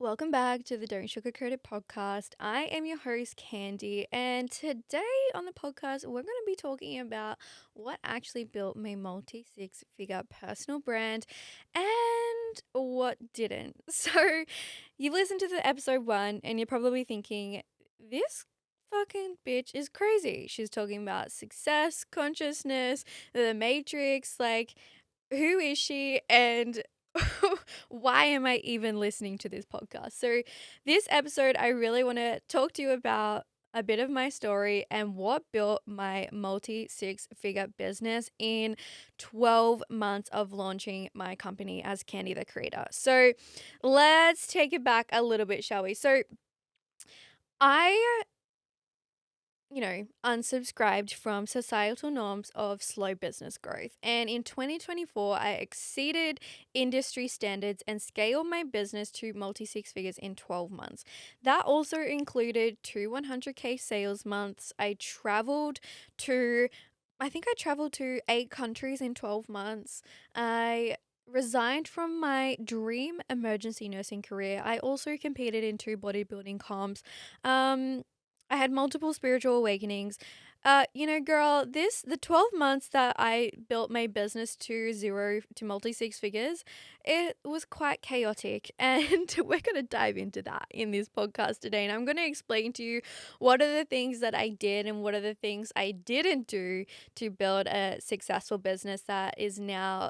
Welcome back to the Don't Sugarcoat It podcast. I am your host, Candy, and today on the podcast, we're going to be talking about what actually built my multi six figure personal brand and what didn't. So, you've listened to the episode one, and you're probably thinking, this fucking bitch is crazy. She's talking about success, consciousness, the matrix, like, who is she? And why am I even listening to this podcast? So, this episode, I really want to talk to you about a bit of my story and what built my multi six figure business in 12 months of launching my company as Candy the Creator. So, let's take it back a little bit, shall we? So, I unsubscribed from societal norms of slow business growth. And in 2024, I exceeded industry standards and scaled my business to multi six figures in 12 months. That also included two 100K sales months. I think I traveled to 8 countries in 12 months. I resigned from my dream emergency nursing career. I also competed in two bodybuilding comps. I had multiple spiritual awakenings. Girl, the 12 months that I built my business to zero to multi six figures, it was quite chaotic. And we're going to dive into that in this podcast today. And I'm going to explain to you what are the things that I did and what are the things I didn't do to build a successful business that is now,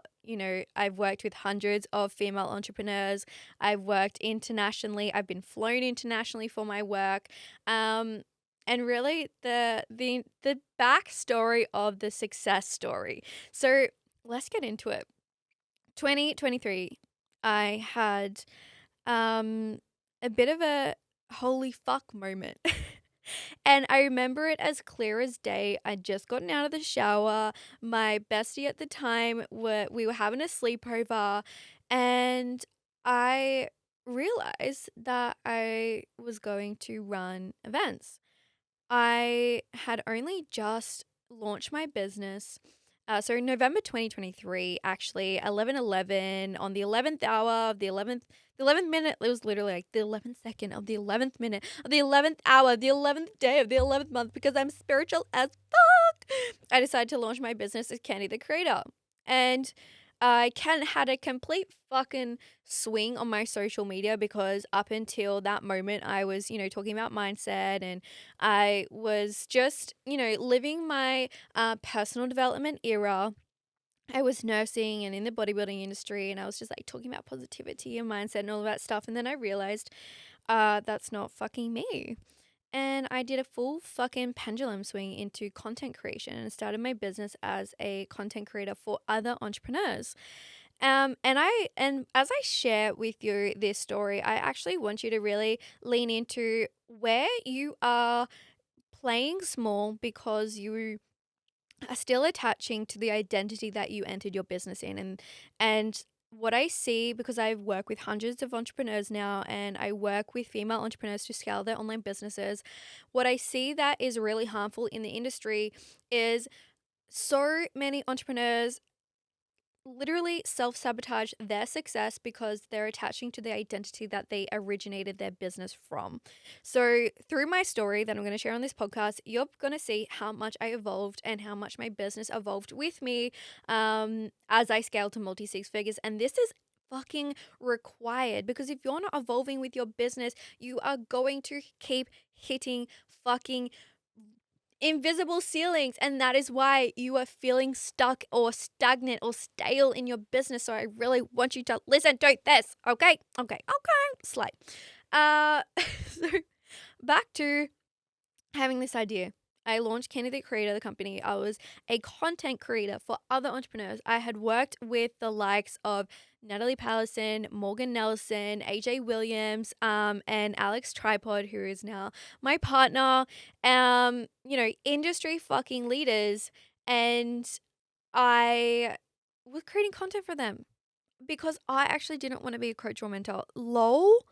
I've worked with hundreds of female entrepreneurs. I've worked internationally. I've been flown internationally for my work. And really the backstory of the success story. So let's get into it. 2023, I had a bit of a holy fuck moment. And I remember it as clear as day. I'd just gotten out of the shower. My bestie at the time, we were having a sleepover, and I realized that I was going to run events. I had only just launched my business. So November 2023, actually, 11:11 on the 11th hour of the 11th minute. It was literally like the 11th second of the 11th minute of the 11th hour, the 11th day of the 11th month, because I'm spiritual as fuck. I decided to launch my business as Candy the Creator. And I had a complete fucking swing on my social media because up until that moment, I was, talking about mindset, and I was just, living my personal development era. I was nursing and in the bodybuilding industry, and I was just like talking about positivity and mindset and all of that stuff. And then I realized that's not fucking me. And I did a full fucking pendulum swing into content creation and started my business as a content creator for other entrepreneurs. And as I share with you this story, I actually want you to really lean into where you are playing small because you are still attaching to the identity that you entered your business in. And what I see, because I work with hundreds of entrepreneurs now and I work with female entrepreneurs to scale their online businesses, what I see that is really harmful in the industry is so many entrepreneurs literally self-sabotage their success because they're attaching to the identity that they originated their business from. So through my story that I'm going to share on this podcast, you're going to see how much I evolved and how much my business evolved with me as I scaled to multi six figures. And this is fucking required, because if you're not evolving with your business, you are going to keep hitting fucking invisible ceilings, and that is why you are feeling stuck or stagnant or stale in your business. So I really want you to listen to this. Okay, slide. So back to having this idea. I launched Candidate Creator, the company. I was a content creator for other entrepreneurs. I had worked with the likes of Natalie Pallison, Morgan Nelson, AJ Williams, and Alex Tripod, who is now my partner. Industry fucking leaders. And I was creating content for them because I actually didn't want to be a coach or mentor. Lol,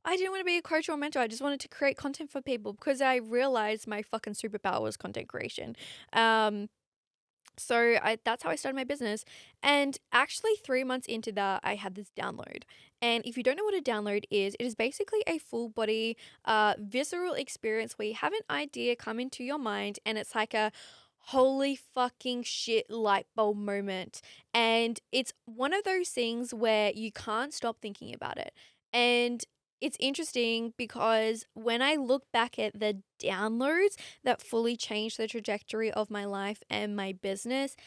I didn't want to be a coach or a mentor. I just wanted to create content for people because I realized my fucking superpower was content creation. So that's how I started my business. And actually, 3 months into that, I had this download. And if you don't know what a download is, it is basically a full body, visceral experience where you have an idea come into your mind, and it's like a holy fucking shit light bulb moment. And it's one of those things where you can't stop thinking about it. And it's interesting because when I look back at the downloads that fully changed the trajectory of my life and my business,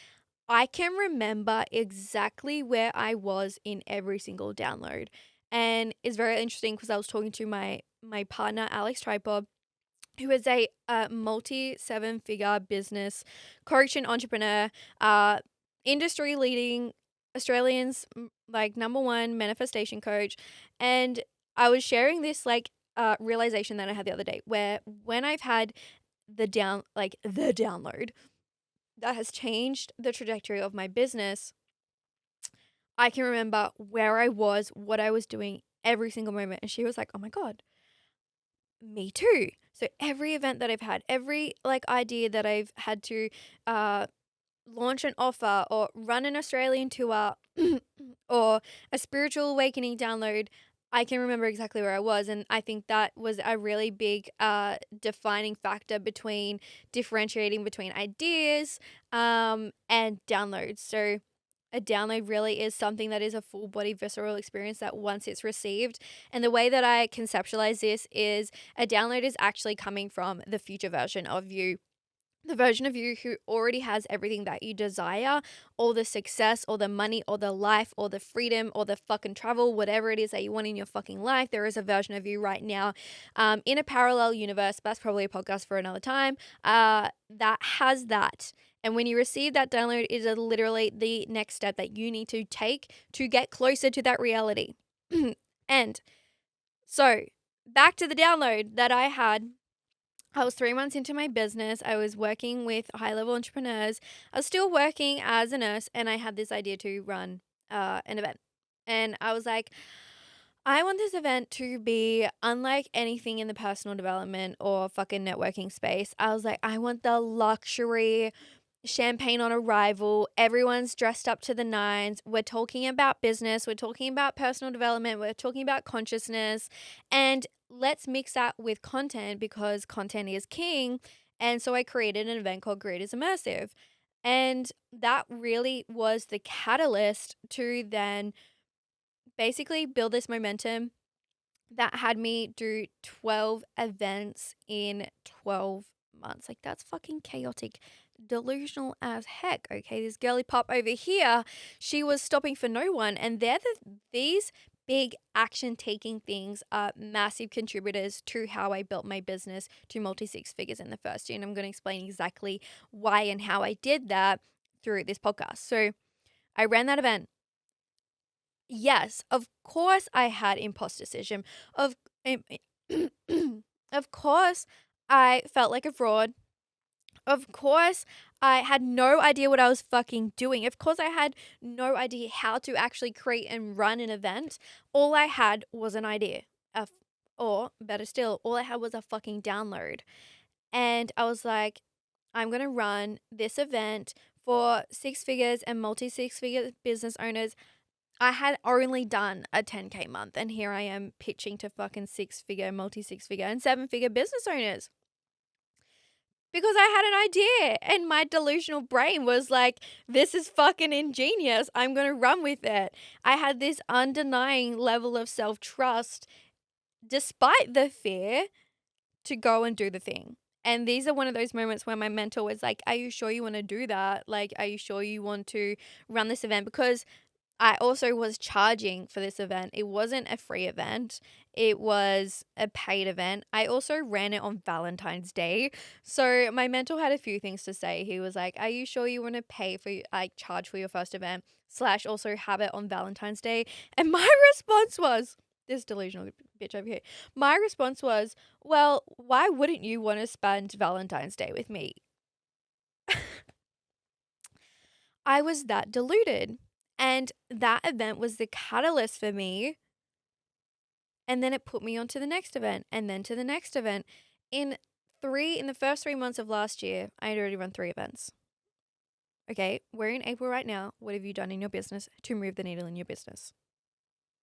I can remember exactly where I was in every single download. And it's very interesting because I was talking to my partner Alex Tripod, who is a multi seven figure business coach and entrepreneur, uh, industry leading Australians, like number one manifestation coach. And I was sharing this like realization that I had the other day, where when I've had the download that has changed the trajectory of my business, I can remember where I was, what I was doing every single moment. And she was like, "Oh my God, me too." So every event that I've had, every like idea that I've had to uh launch an offer or run an Australian tour or a spiritual awakening download, I can remember exactly where I was. And I think that was a really big defining factor between differentiating between ideas and downloads. So a download really is something that is a full body visceral experience that once it's received. And the way that I conceptualize this is a download is actually coming from the future version of you, the version of you who already has everything that you desire, all the success, all the money, all the life, all the freedom, all the fucking travel, whatever it is that you want in your fucking life. There is a version of you right now in a parallel universe. That's probably a podcast for another time. That has that. And when you receive that download, it is literally the next step that you need to take to get closer to that reality. And so back to the download that I had. I was 3 months into my business. I was working with high level entrepreneurs. I was still working as a nurse, and I had this idea to run an event. And I was like, I want this event to be unlike anything in the personal development or fucking networking space. I was like, I want the luxury champagne on arrival. Everyone's dressed up to the nines. We're talking about business. We're talking about personal development. We're talking about consciousness. And let's mix that with content because content is king. And so I created an event called Great is Immersive. And that really was the catalyst to then basically build this momentum that had me do 12 events in 12 months. Like, that's fucking chaotic, delusional as heck. Okay, this girly pop over here, she was stopping for no one. And these big action taking things are massive contributors to how I built my business to multi six figures in the first year. And I'm going to explain exactly why and how I did that through this podcast. So I ran that event. Yes, of course I had imposter syndrome. Of of course I felt like a fraud. Of course I had no idea what I was fucking doing. Of course I had no idea how to actually create and run an event. All I had was an idea. Or better still, all I had was a fucking download. And I was like, I'm going to run this event for six figures and multi six figure business owners. I had only done a 10K month, and here I am pitching to fucking six figure, multi six figure, and seven figure business owners because I had an idea, and my delusional brain was like, this is fucking ingenious. I'm going to run with it. I had this undenying level of self trust despite the fear to go and do the thing. And these are one of those moments where my mentor was like, are you sure you want to do that? Like, are you sure you want to run this event? Because I also was charging for this event. It wasn't a free event. It was a paid event. I also ran it on Valentine's Day. So my mentor had a few things to say. He was like, are you sure you want to pay for, like, charge for your first event / also have it on Valentine's Day? And my response was, this delusional bitch over here. My response was, well, why wouldn't you want to spend Valentine's Day with me? I was that deluded. And that event was the catalyst for me. And then it put me on to the next event and then to the next event. In the first 3 months of last year, I had already run 3 events. Okay, we're in April right now. What have you done in your business to move the needle in your business?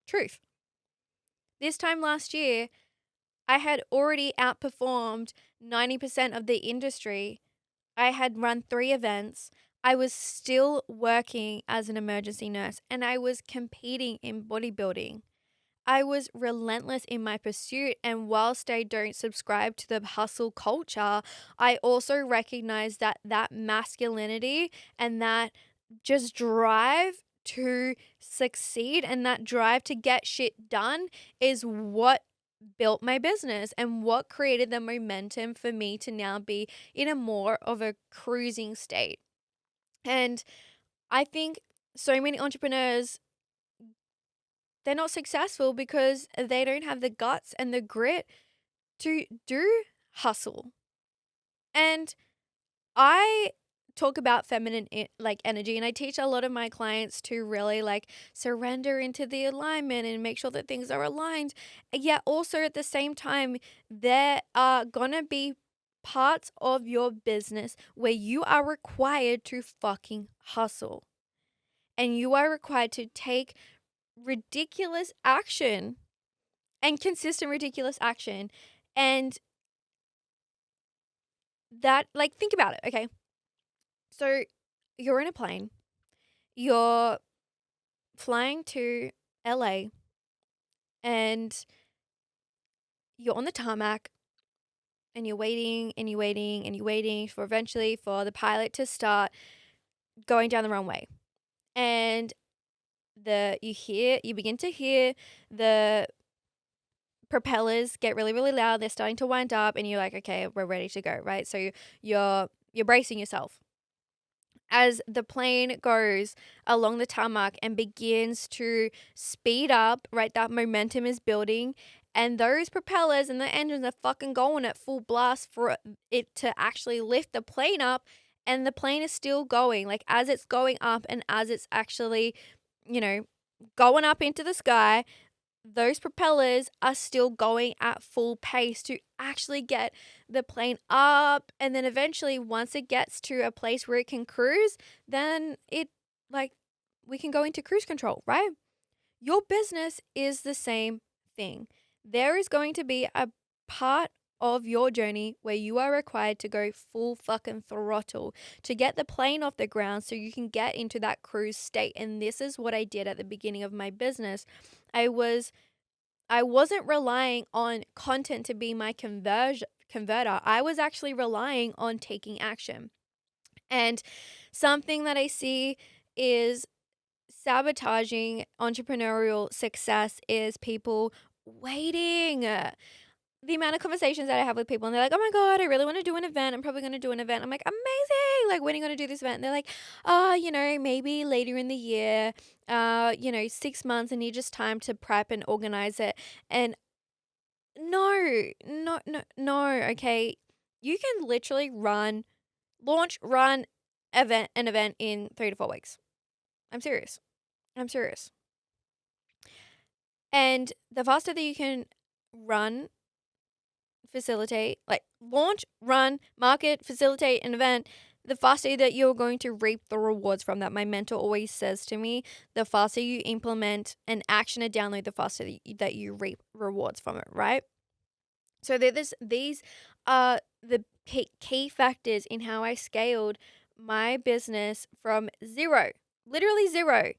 Truth. This time last year, I had already outperformed 90% of the industry. I had run 3 events. I was still working as an emergency nurse and I was competing in bodybuilding. I was relentless in my pursuit. And whilst I don't subscribe to the hustle culture, I also recognize that that masculinity and that just drive to succeed and that drive to get shit done is what built my business and what created the momentum for me to now be in a more of a cruising state. And I think so many entrepreneurs, they're not successful because they don't have the guts and the grit to do hustle. And I talk about feminine like energy, and I teach a lot of my clients to really like surrender into the alignment and make sure that things are aligned. Yet also at the same time, there are gonna be parts of your business where you are required to fucking hustle. And you are required to take ridiculous action and consistent ridiculous action. And that, like, think about it, okay? So you're in a plane, you're flying to LA, and you're on the tarmac, and you're waiting and you're waiting and you're waiting for eventually for the pilot to start going down the runway. And you begin to hear the propellers get really, really loud. They're starting to wind up, and you're like, okay, we're ready to go, right? So you're bracing yourself. As the plane goes along the tarmac and begins to speed up, right? That momentum is building, and those propellers and the engines are fucking going at full blast for it to actually lift the plane up, and the plane is still going. Like, as it's going up and as it's actually, you know, going up into the sky, those propellers are still going at full pace to actually get the plane up. And then eventually, once it gets to a place where it can cruise, then like, we can go into cruise control, right? Your business is the same thing. There is going to be a part of your journey where you are required to go full fucking throttle to get the plane off the ground so you can get into that cruise state. And this is what I did at the beginning of my business. I wasn't relying on content to be my converter. I was actually relying on taking action. And something that I see is sabotaging entrepreneurial success is people waiting. The amount of conversations that I have with people, and they're like, "Oh my God, I really want to do an event. I'm probably going to do an event." I'm like, "Amazing. Like, when are you going to do this event?" And they're like, "Oh, maybe later in the year, 6 months, and need just time to prep and organize it." And no, no, no, no. Okay. You can literally run an event in 3 to 4 weeks. I'm serious. I'm serious. And the faster that you can run, facilitate, like launch, run, market, facilitate an event, the faster that you're going to reap the rewards from that. My mentor always says to me, the faster you implement an action, a download, the faster that you reap rewards from it, right? So these are the key factors in how I scaled my business from zero, literally zero,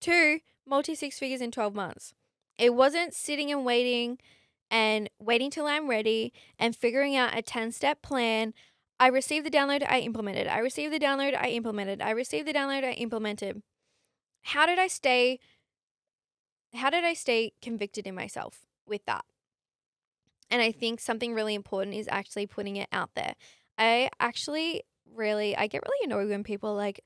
to multi six figures in 12 months. It wasn't sitting and waiting till I'm ready and figuring out a 10-step plan. I received the download, I implemented. I received the download, I implemented. I received the download, I implemented. How did I stay convicted in myself with that? And I think something really important is actually putting it out there. I get really annoyed when people like,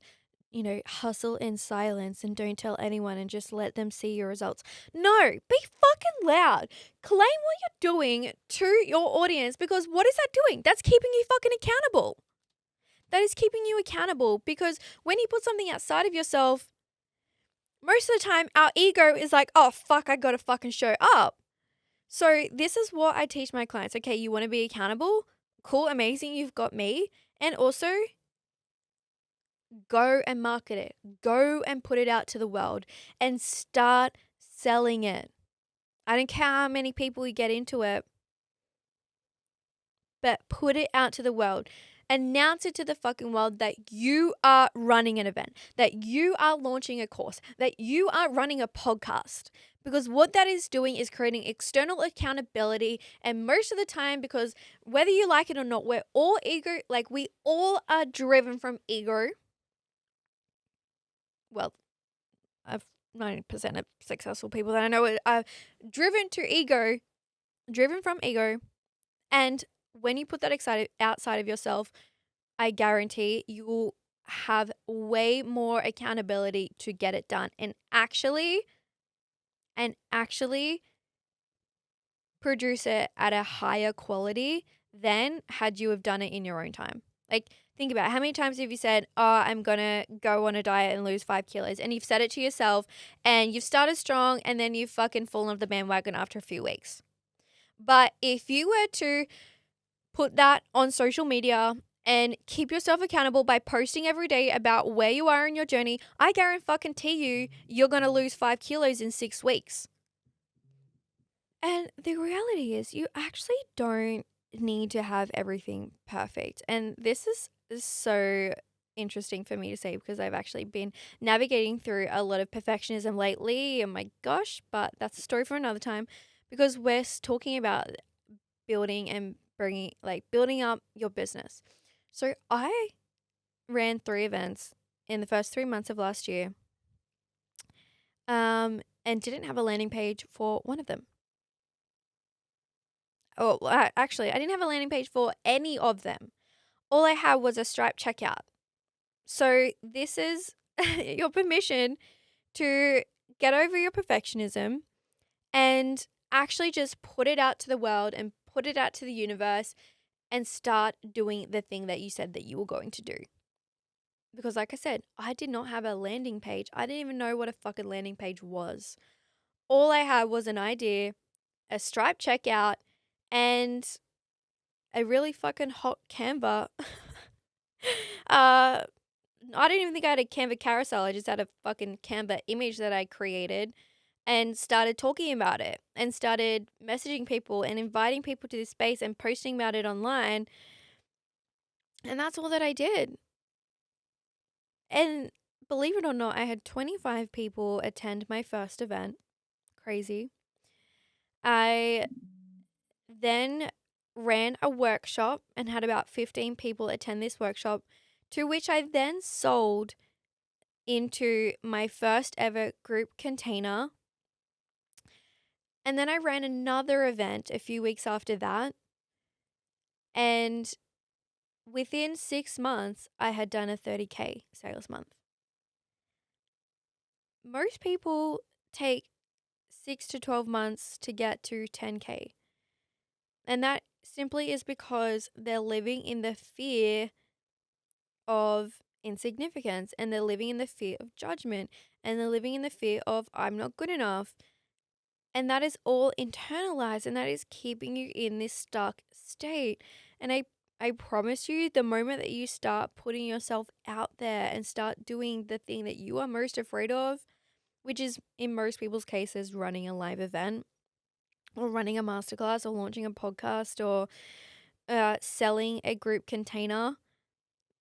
hustle in silence and don't tell anyone and just let them see your results. No, be fucking loud. Claim what you're doing to your audience, because what is that doing? That's keeping you fucking accountable. That is keeping you accountable, because when you put something outside of yourself, most of the time our ego is like, oh, fuck, I gotta fucking show up. So this is what I teach my clients. Okay, you want to be accountable? Cool, amazing, you've got me. And also, go and market it. Go and put it out to the world and start selling it. I don't care how many people you get into it, but put it out to the world. Announce it to the fucking world that you are running an event, that you are launching a course, that you are running a podcast. Because what that is doing is creating external accountability. And most of the time, because whether you like it or not, we're all ego, like we all are driven from ego. Well, I've 90% of successful people that I know are driven from ego. And when you put that outside of yourself, I guarantee you will have way more accountability to get it done and actually produce it at a higher quality than had you have done it in your own time. Like, think about it. How many times have you said, oh, I'm going to go on a diet and lose 5 kilos? And you've said it to yourself and you've started strong and then you've fucking fallen off the bandwagon after a few weeks. But if you were to put that on social media and keep yourself accountable by posting every day about where you are in your journey, I guarantee you're going to lose 5 kilos in 6 weeks. And the reality is, you actually don't need to have everything perfect. And this is so interesting for me to say because I've actually been navigating through a lot of perfectionism lately. Oh my gosh, but that's a story for another time because we're talking about building and building up your business. So I ran 3 events in the first 3 months of last year, and didn't have a landing page for one of them. Oh, actually, I didn't have a landing page for any of them. All I had was a Stripe checkout. So this is your permission to get over your perfectionism and actually just put it out to the world and put it out to the universe and start doing the thing that you said that you were going to do. Because like I said, I did not have a landing page. I didn't even know what a fucking landing page was. All I had was an idea, a Stripe checkout, and a really fucking hot Canva. I didn't even think I had a Canva carousel. I just had a fucking Canva image that I created and started talking about it and started messaging people and inviting people to this space and posting about it online. And that's all that I did. And believe it or not, I had 25 people attend my first event. Crazy. I then ran a workshop and had about 15 people attend this workshop, to which I then sold into my first ever group container. And then I ran another event a few weeks after that. And within 6 months, I had done a 30K sales month. Most people take 6 to 12 months to get to 10K. And that simply is because they're living in the fear of insignificance and they're living in the fear of judgment and they're living in the fear of I'm not good enough. And that is all internalized and that is keeping you in this stuck state. And I promise you, the moment that you start putting yourself out there and start doing the thing that you are most afraid of, which is in most people's cases running a live event or running a masterclass or launching a podcast or selling a group container,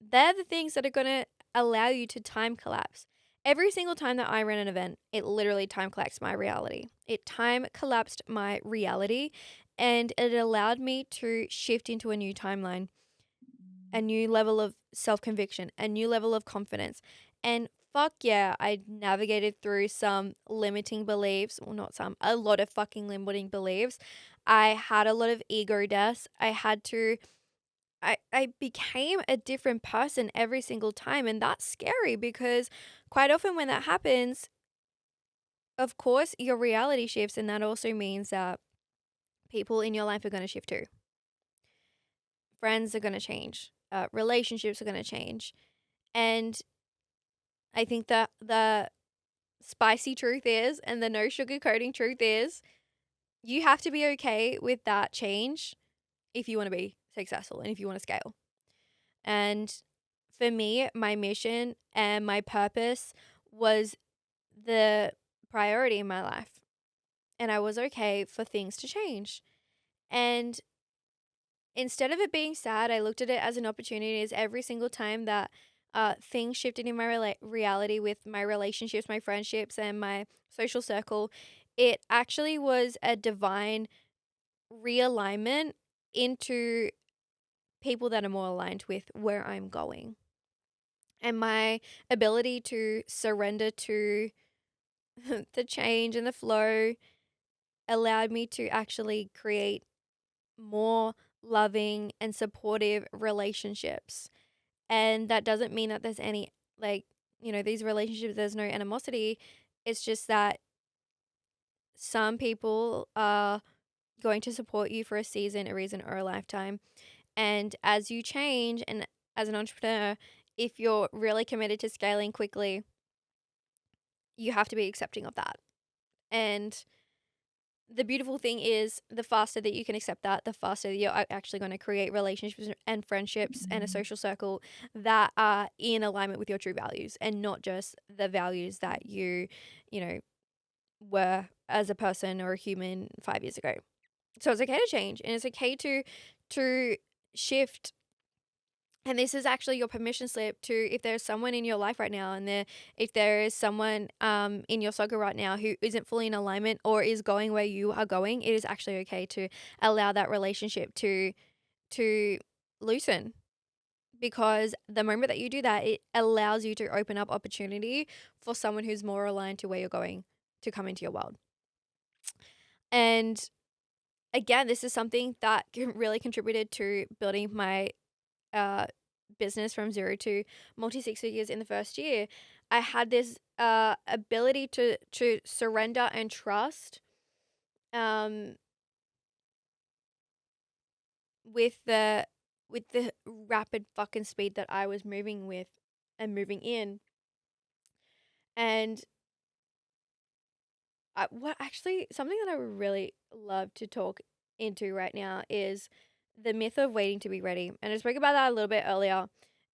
they're the things that are going to allow you to time collapse. Every single time that I ran an event, it literally time collapsed my reality. It time collapsed my reality and it allowed me to shift into a new timeline, a new level of self-conviction, a new level of confidence. And fuck yeah, I navigated through some limiting beliefs. Well, not some, a lot of fucking limiting beliefs. I had a lot of ego deaths. I became a different person every single time. And that's scary because quite often when that happens, of course, your reality shifts. And that also means that people in your life are going to shift too. Friends are going to change. Relationships are going to change. And I think that the spicy truth is, and the no sugarcoating truth is, you have to be okay with that change if you want to be successful and if you want to scale. And for me, my mission and my purpose was the priority in my life. And I was okay for things to change. And instead of it being sad, I looked at it as an opportunity. As every single time that things shifted in my reality with my relationships, my friendships, and my social circle, it actually was a divine realignment into people that are more aligned with where I'm going. And my ability to surrender to the change and the flow allowed me to actually create more loving and supportive relationships. And that doesn't mean that there's any, like, these relationships, there's no animosity. It's just that some people are going to support you for a season, a reason, or a lifetime. And as you change, and as an entrepreneur, if you're really committed to scaling quickly, you have to be accepting of that. And the beautiful thing is, the faster that you can accept that, the faster that you're actually going to create relationships and friendships and a social circle that are in alignment with your true values, and not just the values that you know, were as a person or a human 5 years ago. So it's okay to change, and it's okay to shift. And this is actually your permission slip to, if there's someone in your life right now, and if there is someone in your circle right now who isn't fully in alignment or is going where you are going, it is actually okay to allow that relationship to loosen. Because the moment that you do that, it allows you to open up opportunity for someone who's more aligned to where you're going to come into your world. And again, this is something that really contributed to building my uh, business from zero to multi six figures in the first year. I had this ability to surrender and trust, um, with the rapid fucking speed that I was moving with and moving in. And what actually, something that I would really love to talk into right now is the myth of waiting to be ready. And I spoke about that a little bit earlier,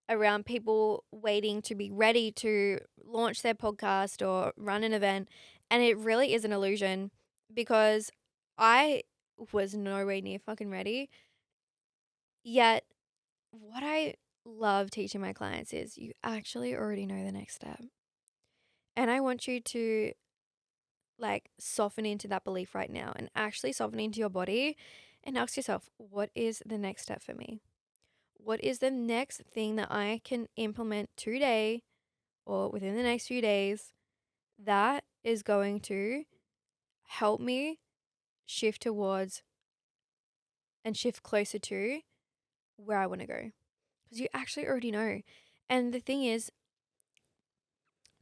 around people waiting to be ready to launch their podcast or run an event. And it really is an illusion, because I was nowhere near fucking ready. Yet, what I love teaching my clients is, you actually already know the next step. And I want you to, like, soften into that belief right now, and actually soften into your body and ask yourself, what is the next step for me? What is the next thing that I can implement today or within the next few days that is going to help me shift towards and shift closer to where I want to go? Because you actually already know. And the thing is,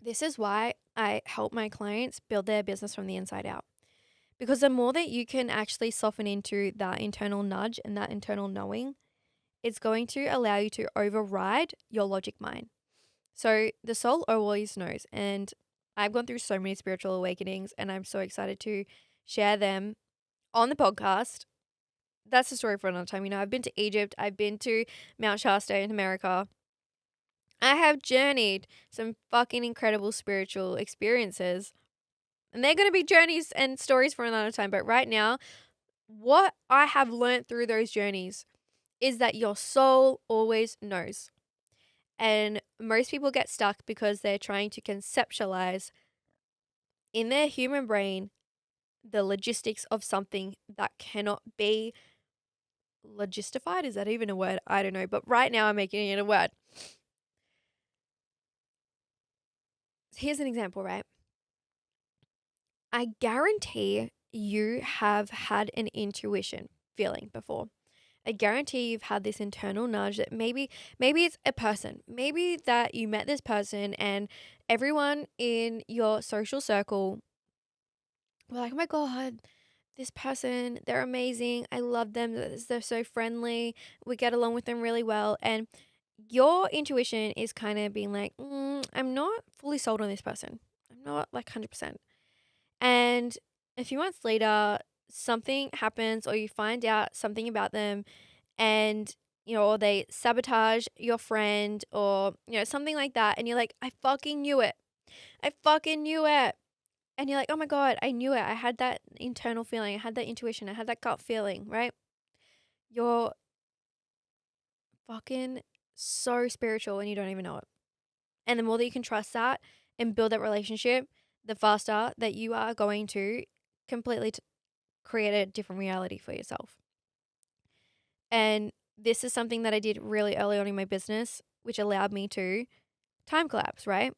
this is why I help my clients build their business from the inside out. Because the more that you can actually soften into that internal nudge and that internal knowing, it's going to allow you to override your logic mind. So the soul always knows. And I've gone through so many spiritual awakenings, and I'm so excited to share them on the podcast. That's a story for another time. I've been to Egypt, I've been to Mount Shasta in America. I have journeyed some fucking incredible spiritual experiences. And they're going to be journeys and stories for another time. But right now, what I have learned through those journeys is that your soul always knows. And most people get stuck because they're trying to conceptualize in their human brain the logistics of something that cannot be logistified. Is that even a word? I don't know. But right now I'm making it a word. Here's an example, right? I guarantee you have had an intuition feeling before. I guarantee you've had this internal nudge that maybe it's a person. Maybe that you met this person and everyone in your social circle were like, "Oh my god, this person, they're amazing. I love them. They're so friendly. We get along with them really well." And your intuition is kind of being like, I'm not fully sold on this person. I'm not like 100%. And a few months later, something happens, or you find out something about them, and or they sabotage your friend or, something like that. And you're like, I fucking knew it. I fucking knew it. And you're like, oh my God, I knew it. I had that internal feeling. I had that intuition. I had that gut feeling, right? You're fucking so spiritual and you don't even know it. And the more that you can trust that and build that relationship, the faster that you are going to completely create a different reality for yourself. And this is something that I did really early on in my business, which allowed me to time collapse, right?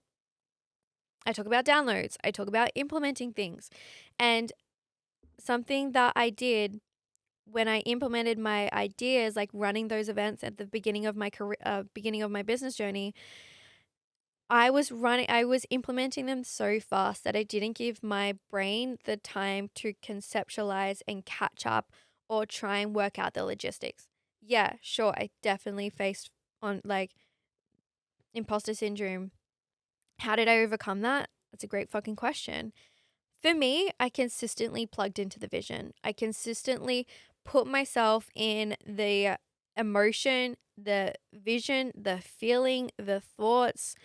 I talk about downloads, I talk about implementing things. And something that I did when I implemented my ideas, like running those events at the beginning of my career, beginning of my business journey, I was implementing them so fast that I didn't give my brain the time to conceptualize and catch up or try and work out the logistics. Yeah, sure, I definitely faced on like imposter syndrome. How did I overcome that? That's a great fucking question. For me, I consistently plugged into the vision. I consistently put myself in the emotion, the vision, the feeling, the thoughts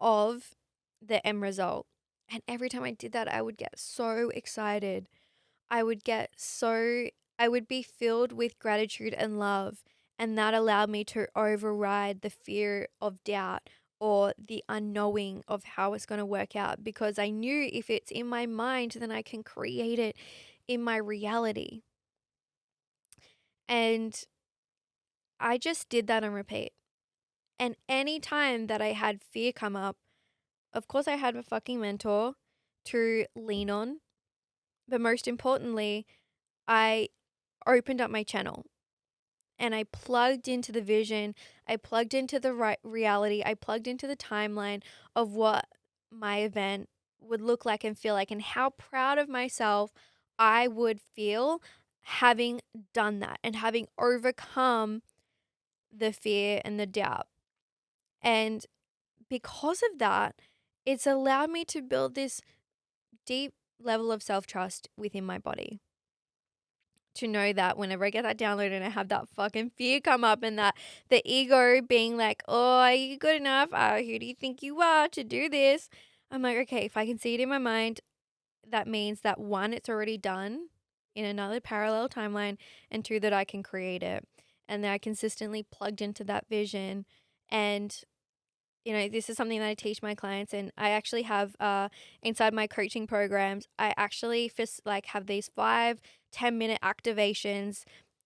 of the end result. And every time I did that, I would get so excited. I would get so, I would be filled with gratitude and love. And that allowed me to override the fear of doubt or the unknowing of how it's going to work out because I knew if it's in my mind, then I can create it in my reality. And I just did that on repeat. And any time that I had fear come up, of course, I had a fucking mentor to lean on. But most importantly, I opened up my channel and I plugged into the vision. I plugged into the right reality. I plugged into the timeline of what my event would look like and feel like, and how proud of myself I would feel having done that and having overcome the fear and the doubt. And because of that, it's allowed me to build this deep level of self trust within my body. To know that whenever I get that download and I have that fucking fear come up and that the ego being like, oh, are you good enough? Who do you think you are to do this? I'm like, okay, if I can see it in my mind, that means that one, it's already done in another parallel timeline, and two, that I can create it. And that I consistently plugged into that vision. And this is something that I teach my clients, and I actually have inside my coaching programs, I actually have these 5-10 minute activations.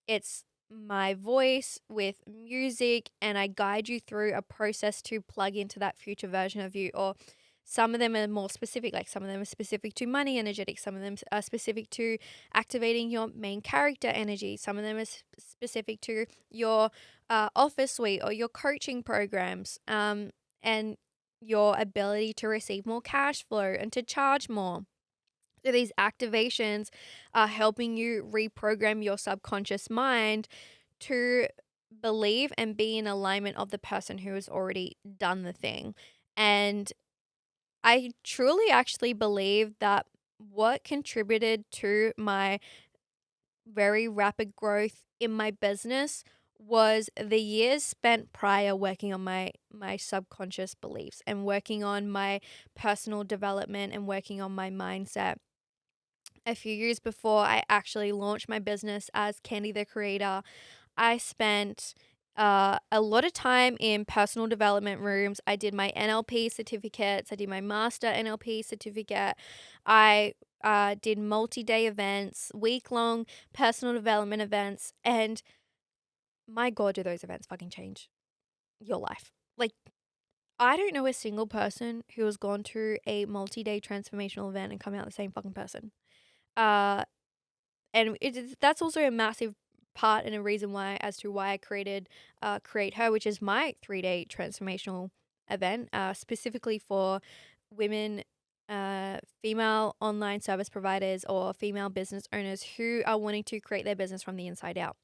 It's my voice with music, and I guide you through a process to plug into that future version of you. Or some of them are more specific, like some of them are specific to money energetics, some of them are specific to activating your main character energy, some of them are specific to your office suite or your coaching programs. And your ability to receive more cash flow and to charge more. So these activations are helping you reprogram your subconscious mind to believe and be in alignment of the person who has already done the thing. And I truly actually believe that what contributed to my very rapid growth in my business was the years spent prior working on my subconscious beliefs and working on my personal development and working on my mindset. A few years before I actually launched my business as Candy the Creator, I spent a lot of time in personal development rooms. I did my NLP certificates. I did my master NLP certificate. I did multi-day events, week-long personal development events. And my God, do those events fucking change your life. Like, I don't know a single person who has gone to a multi-day transformational event and come out the same fucking person. Uh, and that's also a massive part and a reason why as to why I created Create Her, which is my 3-day transformational event specifically for women, female online service providers or female business owners who are wanting to create their business from the inside out.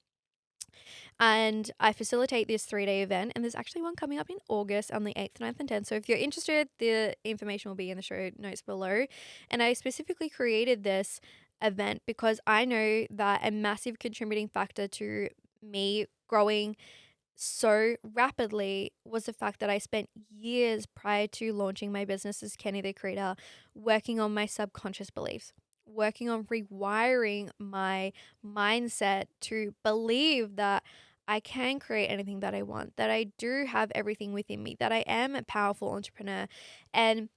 And I facilitate this 3-day event, and there's actually one coming up in August on the 8th, 9th, and 10th. So if you're interested, the information will be in the show notes below. And I specifically created this event because I know that a massive contributing factor to me growing so rapidly was the fact that I spent years prior to launching my business as Kenny the Creator working on my subconscious beliefs, working on rewiring my mindset to believe that I can create anything that I want, that I do have everything within me, that I am a powerful entrepreneur. And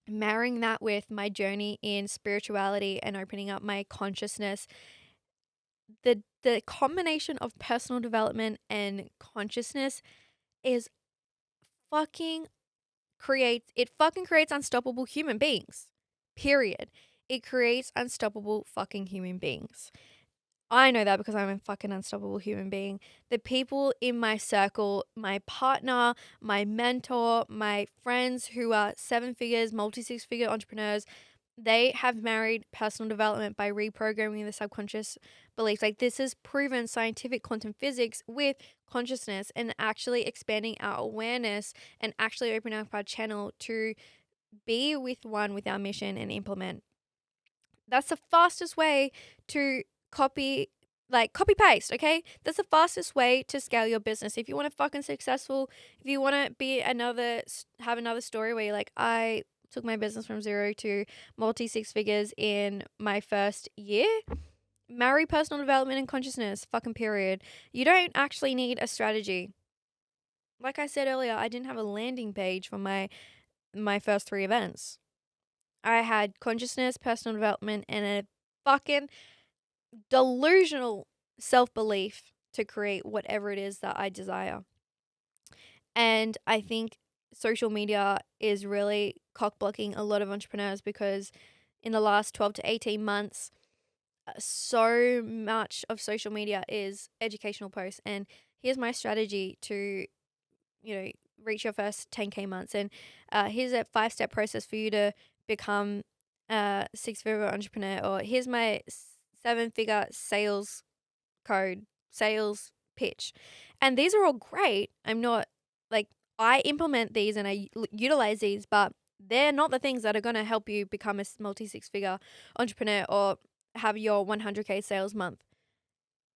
marrying that with my journey in spirituality and opening up my consciousness, the combination of personal development and consciousness is fucking fucking creates unstoppable human beings. Period. It creates unstoppable fucking human beings. I know that because I'm a fucking unstoppable human being. The people in my circle, my partner, my mentor, my friends who are seven figures, multi six figure entrepreneurs, they have married personal development by reprogramming the subconscious beliefs. Like, this is proven scientific quantum physics with consciousness and actually expanding our awareness and actually opening up our channel to be with one with our mission and implement. That's the fastest way to copy paste, okay? That's the fastest way to scale your business. If you want to fucking successful, if you want to be have another story where you're like, I took my business from zero to multi six figures in my first year, marry personal development and consciousness, fucking period. You don't actually need a strategy. Like I said earlier, I didn't have a landing page for my first 3 events. I had consciousness, personal development, and a fucking delusional self-belief to create whatever it is that I desire. And I think social media is really cock blocking a lot of entrepreneurs because in the last 12 to 18 months, so much of social media is educational posts. And here's my strategy to, reach your first 10K months. And here's a 5-step process for you to become a 6-figure entrepreneur. Or here's my 7-figure sales code, sales pitch. And these are all great. I'm not like, I implement these and I utilize these, but they're not the things that are going to help you become a multi 6-figure entrepreneur or have your 100K sales month.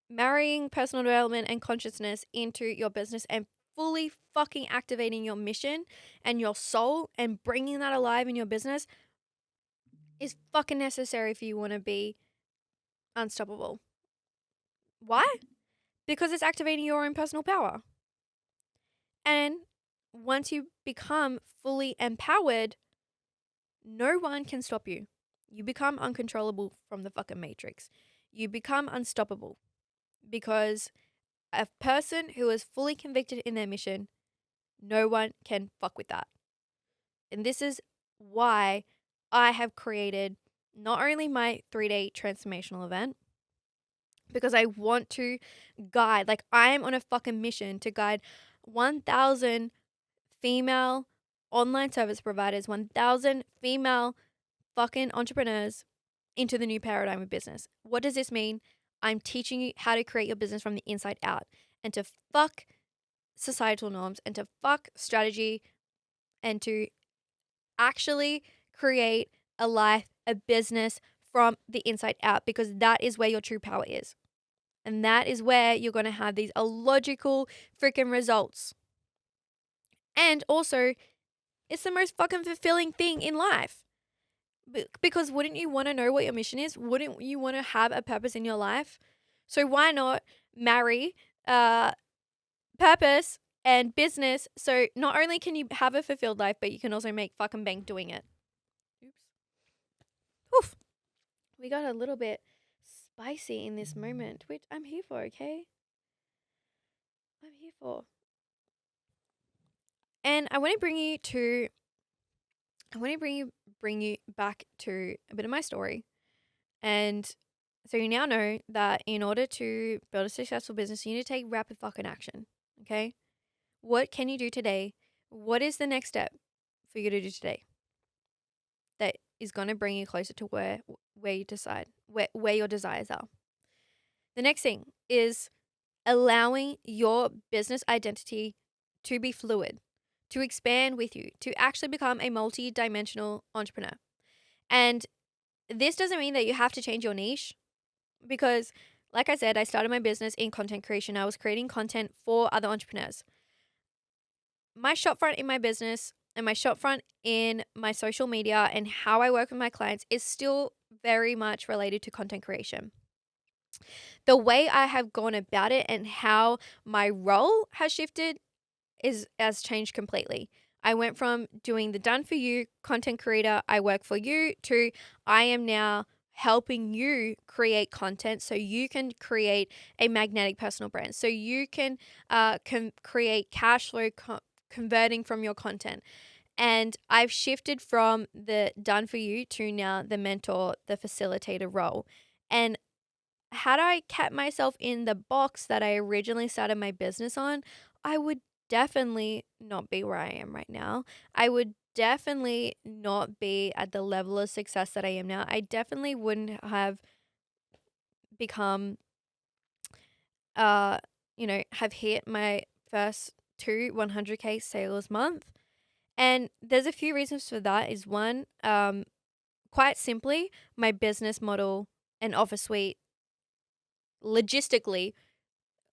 Marrying personal development and consciousness into your business and fully fucking activating your mission and your soul and bringing that alive in your business is fucking necessary if you want to be unstoppable. Why? Because it's activating your own personal power. And once you become fully empowered, no one can stop you. You become uncontrollable from the fucking matrix. You become unstoppable because a person who is fully convicted in their mission, no one can fuck with that. And this is why I have created not only my 3-day transformational event, because I want to guide, like, I am on a fucking mission to guide 1,000 female online service providers, 1,000 female fucking entrepreneurs into the new paradigm of business. What does this mean? I'm teaching you how to create your business from the inside out and to fuck societal norms and to fuck strategy and to actually create a life, a business from the inside out, because that is where your true power is. And that is where you're going to have these illogical freaking results. And also, it's the most fucking fulfilling thing in life. Because wouldn't you want to know what your mission is? Wouldn't you want to have a purpose in your life? So why not marry purpose and business? So not only can you have a fulfilled life, but you can also make fucking bank doing it. Oops. Oof. We got a little bit spicy in this moment, which I'm here for, okay? I'm here for. And I want to bring you back to a bit of my story. And so you now know that in order to build a successful business, you need to take rapid fucking action. Okay? What can you do today? What is the next step for you to do today that is going to bring you closer to where you decide where your desires are? The next thing is allowing your business identity to be fluid, to expand with you, to actually become a multi-dimensional entrepreneur. And this doesn't mean that you have to change your niche, because Like I said, I started my business in content creation. I was creating content for other entrepreneurs. My shopfront in my business and my shopfront in my social media and how I work with my clients is still very much related to content creation. The way I have gone about it and how my role has shifted has changed completely. I went from doing the done for you content creator, I work for you, to I am now helping you create content so you can create a magnetic personal brand. So you can create cash flow converting from your content. And I've shifted from the done for you to now the mentor, the facilitator role. And had I kept myself in the box that I originally started my business on, I would definitely not be where I am right now. I would definitely not be at the level of success that I am now. I definitely wouldn't have become uh have hit my first two 100K sales month. And there's a few reasons for that. Is one, quite simply, my business model and offer suite logistically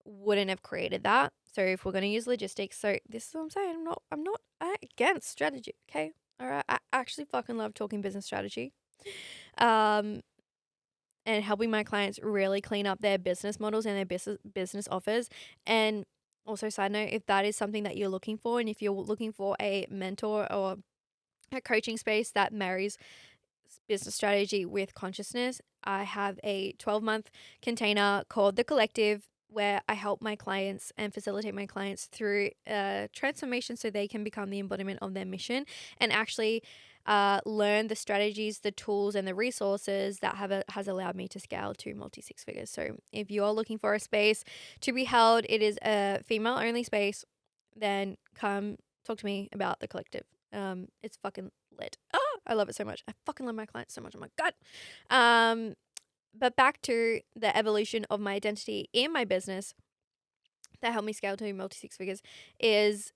wouldn't have created that. So if we're going to use logistics, so this is what I'm saying. I'm not against strategy. Okay. All right. I actually fucking love talking business strategy. Um, and helping my clients really clean up their business models and their business offers. And also, side note, if that is something that you're looking for, and if you're looking for a mentor or a coaching space that marries business strategy with consciousness, I have a 12-month container called The Collective where I help my clients and facilitate my clients through transformation so they can become the embodiment of their mission and actually learn the strategies, the tools, and the resources that has allowed me to scale to multi six figures. So if you're looking for a space to be held, it is a female only space, then come talk to me about The Collective. It's fucking lit. Oh, I love it so much. I fucking love my clients so much. Oh my God. But back to the evolution of my identity in my business that helped me scale to multi six figures is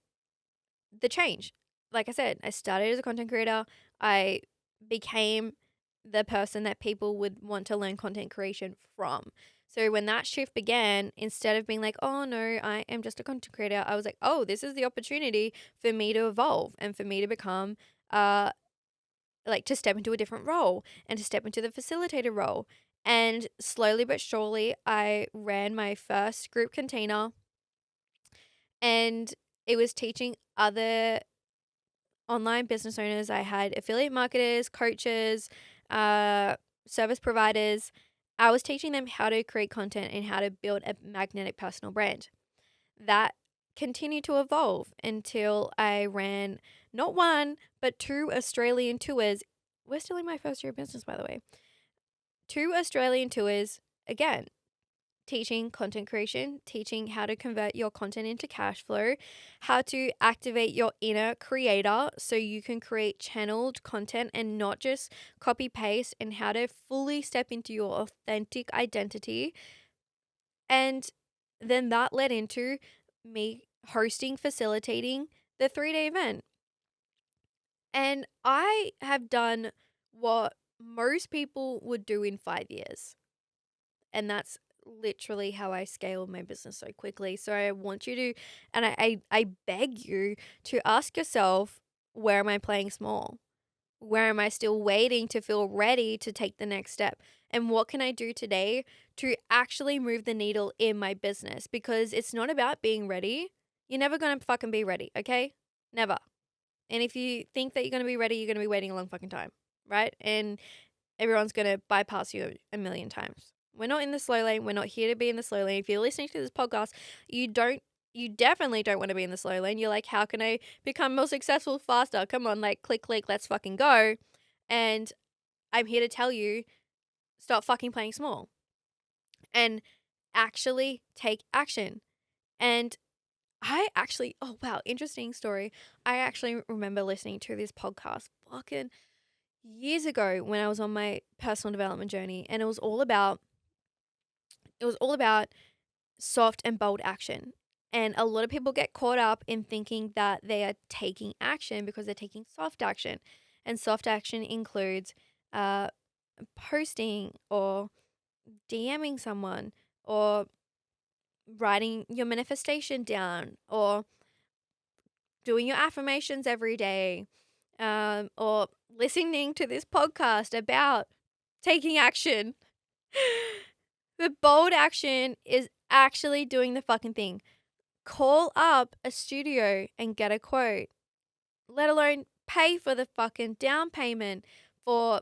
the change. Like I said, I started as a content creator. I became the person that people would want to learn content creation from. So when that shift began, instead of being like, oh no, I am just a content creator, I was like, oh, this is the opportunity for me to evolve and for me to become to step into a different role and to step into the facilitator role. And slowly but surely, I ran my first group container, and it was teaching other online business owners. I had affiliate marketers, coaches, service providers. I was teaching them how to create content and how to build a magnetic personal brand. That continued to evolve until I ran not one, but two Australian tours. We're still in my first year of business, by the way. Two Australian tours, again, teaching content creation, teaching how to convert your content into cash flow, how to activate your inner creator so you can create channeled content and not just copy paste, and how to fully step into your authentic identity. And then that led into me hosting, facilitating the 3-day event. And I have done what most people would do in 5 years. And that's literally how I scaled my business so quickly. So I want you to, and I beg you to ask yourself, where am I playing small? Where am I still waiting to feel ready to take the next step? And what can I do today to actually move the needle in my business? Because it's not about being ready. You're never going to fucking be ready, okay? Never. And if you think that you're going to be ready, you're going to be waiting a long fucking time, right? And everyone's going to bypass you a million times. We're not in the slow lane. We're not here to be in the slow lane. If you're listening to this podcast, you definitely don't want to be in the slow lane. You're like, how can I become more successful faster? Come on, like click, let's fucking go. And I'm here to tell you, stop fucking playing small and actually take action. And oh wow, interesting story. I actually remember listening to this podcast fucking years ago when I was on my personal development journey, and it was all about soft and bold action. And a lot of people get caught up in thinking that they are taking action because they're taking soft action. And soft action includes posting or DMing someone, or writing your manifestation down, or doing your affirmations every day, or listening to this podcast about taking action. The bold action is actually doing the fucking thing. Call up a studio and get a quote, let alone pay for the fucking down payment for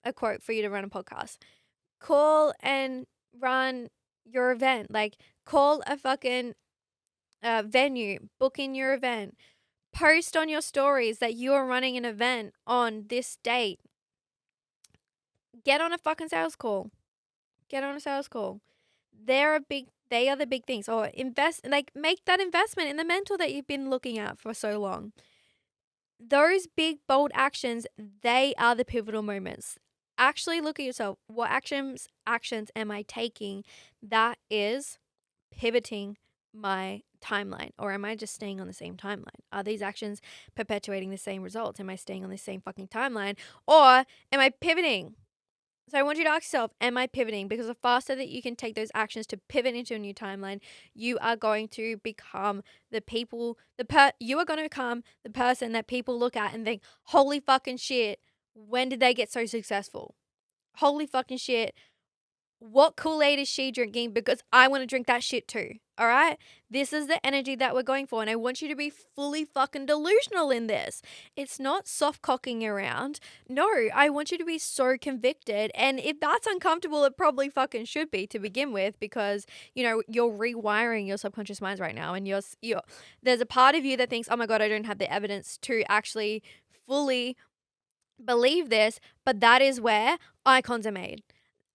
a quote for you to run a podcast. Call and run your event. Like, call a fucking venue, book in your event, post on your stories that you are running an event on this date. Get on a fucking sales call. Get on a sales call. They are the big things. Or invest, like, make that investment in the mentor that you've been looking at for so long. Those big, bold actions, they are the pivotal moments. Actually look at yourself. What actions am I taking that is pivoting my timeline? Or am I just staying on the same timeline? Are these actions perpetuating the same results? Am I staying on the same fucking timeline? Or am I pivoting? So I want you to ask yourself, am I pivoting? Because the faster that you can take those actions to pivot into a new timeline, you are going to become you are going to become the person that people look at and think, holy fucking shit, when did they get so successful? Holy fucking shit, what Kool-Aid is she drinking? Because I want to drink that shit too. All right? This is the energy that we're going for. And I want you to be fully fucking delusional in this. It's not soft cocking around. No, I want you to be so convicted. And if that's uncomfortable, it probably fucking should be to begin with, because, you're rewiring your subconscious minds right now. And there's a part of you that thinks, oh my God, I don't have the evidence to actually fully believe this. But that is where icons are made.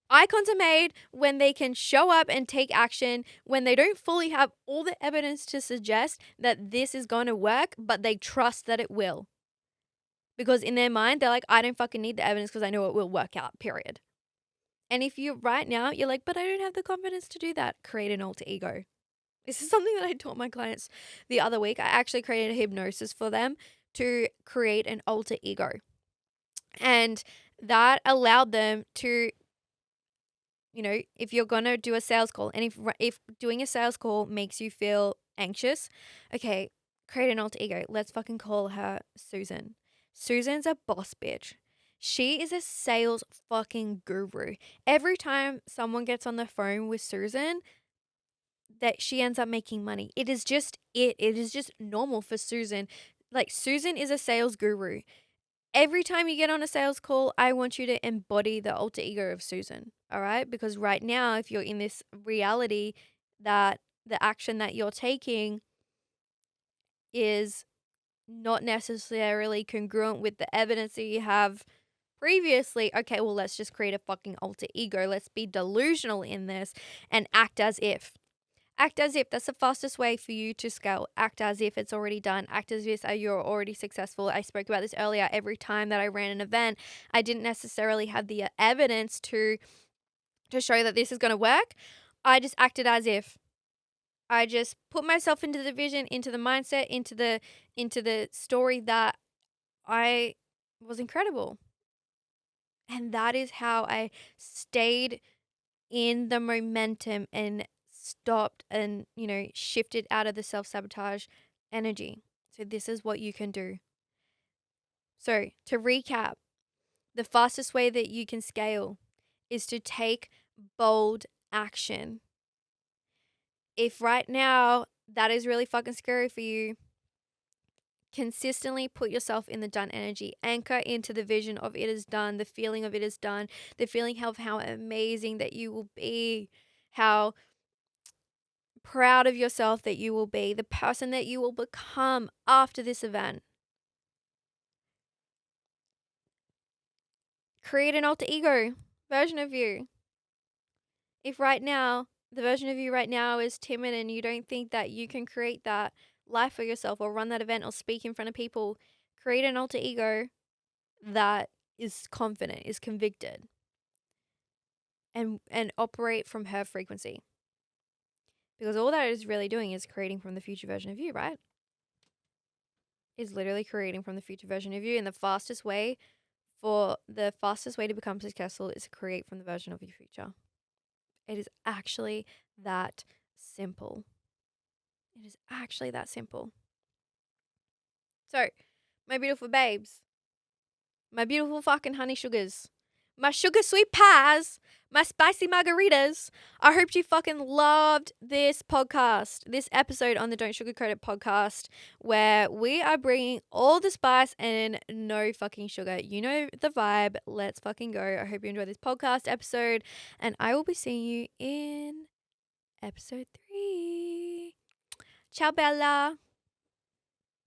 Icons are made when they can show up and take action, when they don't fully have all the evidence to suggest that this is going to work, but they trust that it will. Because in their mind, they're like, I don't fucking need the evidence because I know it will work out, period. And if you right now, you're like, but I don't have the confidence to do that, create an alter ego. This is something that I taught my clients the other week. I actually created a hypnosis for them to create an alter ego. And that allowed them to, if you're going to do a sales call, and if doing a sales call makes you feel anxious, okay, create an alter ego. Let's fucking call her Susan. Susan's a boss bitch. She is a sales fucking guru. Every time someone gets on the phone with Susan, that she ends up making money. It is just normal for Susan. Like, Susan is a sales guru. Every time you get on a sales call, I want you to embody the alter ego of Susan. All right? Because right now, if you're in this reality that the action that you're taking is not necessarily congruent with the evidence that you have previously, okay, well, let's just create a fucking alter ego. Let's be delusional in this and act as if. Act as if. That's the fastest way for you to scale. Act as if it's already done. Act as if you're already successful. I spoke about this earlier. Every time that I ran an event, I didn't necessarily have the evidence to show that this is going to work. I just acted as if. I just put myself into the vision, into the mindset, into the story that I was incredible. And that is how I stayed in the momentum and stopped and, shifted out of the self-sabotage energy. So this is what you can do. So to recap, the fastest way that you can scale is to take bold action. If right now that is really fucking scary for you, consistently put yourself in the done energy. Anchor into the vision of it is done, the feeling of it is done, the feeling of how amazing that you will be, how proud of yourself that you will be, the person that you will become after this event. Create an alter ego version of you. If right now, the version of you right now is timid and you don't think that you can create that life for yourself or run that event or speak in front of people, create an alter ego that is confident, is convicted, and operate from her frequency. Because all that is really doing is creating from the future version of you, right? Is literally creating from the future version of you. And the fastest way to become successful is to create from the version of your future. It is actually that simple. It is actually that simple. So, my beautiful babes, my beautiful fucking honey sugars, my sugar sweet pies, my spicy margaritas. I hope you fucking loved this podcast, this episode on the Don't Sugarcoat It podcast, where we are bringing all the spice and no fucking sugar. You know the vibe. Let's fucking go. I hope you enjoyed this podcast episode, and I will be seeing you in episode 3. Ciao, Bella.